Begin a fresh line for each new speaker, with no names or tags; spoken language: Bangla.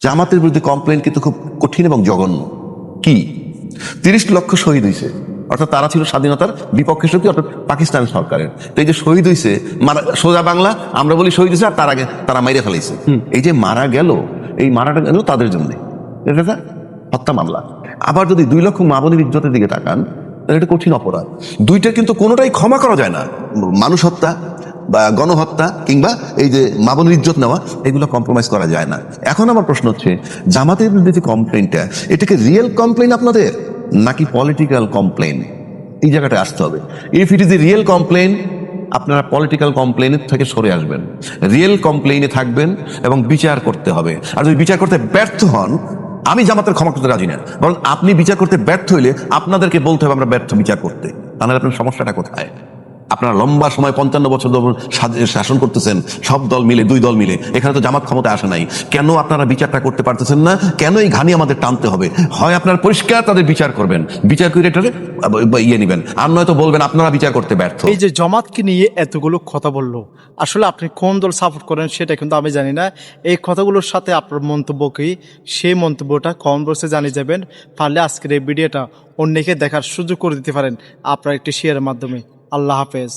জামাতের বিরুদ্ধে কমপ্লেন কিন্তু খুব কঠিন এবং জঘন্য। কি 30 লক্ষ শহীদ হয়েছে, অর্থাৎ তারা ছিল স্বাধীনতার বিপক্ষে শক্তি, অর্থাৎ পাকিস্তান সরকারের। তো এই যে শহীদ হয়েছে, সোজা বাংলা আমরা বলি শহীদ হয়েছে, আর তার আগে তারা মাইরে ফেলাইছে। এই যে মারা গেল, এই মারাটা গেল তাদের জন্য, এটা হত্যা মামলা। আবার যদি 2 লক্ষ মা বোনের ইজ্জতের দিকে তাকান, তাহলে এটা কঠিন অপরাধ। দুইটা কিন্তু কোনোটাই ক্ষমা করা যায় না। মানুষ হত্যা বা গণহত্যা কিংবা এই যে মা বোনের ইজ্জত নেওয়া, এগুলো কম্প্রোমাইজ করা যায় না। এখন আমার প্রশ্ন হচ্ছে, জামাতের বিরুদ্ধে যে কমপ্লেনটা, এটাকে রিয়েল কমপ্লেন আপনাদের নাকি পলিটিক্যাল কমপ্লেন? এই জায়গাটা আসতে হবে। If it is a real complain, আপনারা পলিটিক্যাল কমপ্লেনের থেকে সরে আসবেন, রিয়েল কমপ্লেইনে থাকবেন এবং বিচার করতে হবে। আর যদি বিচার করতে ব্যর্থ হন, আমি জামাতের ক্ষমা করতে রাজি না, বরং আপনি বিচার করতে ব্যর্থ হইলে আপনাদেরকে বলতে হবে আমরা ব্যর্থ বিচার করতে। তাহলে আপনার সমস্যাটা কোথায়? আপনারা লম্বা সময় 55 বছর শাসন করতেছেন, সব দল মিলে, 2 দল মিলে। এখানে তো জামাত ক্ষমতা আসে নাই। কেন আপনারা বিচারটা করতে পারতেছেন না? কেন এই ঘানি আমাদের টানতে হবে? হয় আপনারা পরিষ্কার তাদের বিচার করবেন, বিচার করে এটারে ইয়ে নিবেন, আর নয়তো বলবেন আপনারা বিচার করতে ব্যর্থ।
এই যে জামাতকে নিয়ে এতগুলো কথা বললো, আসলে আপনি কোন দল সাপোর্ট করেন সেটা কিন্তু আমি জানি না। এই কথাগুলোর সাথে আপনার মন্তব্য কি, সেই মন্তব্যটা কমেন্ট বক্সে জানিয়ে যাবেন। পারলে আজকের এই ভিডিওটা অন্যকে দেখার সুযোগ করে দিতে পারেন আপনার একটি শেয়ারের মাধ্যমে। আল্লাহ হাফেজ।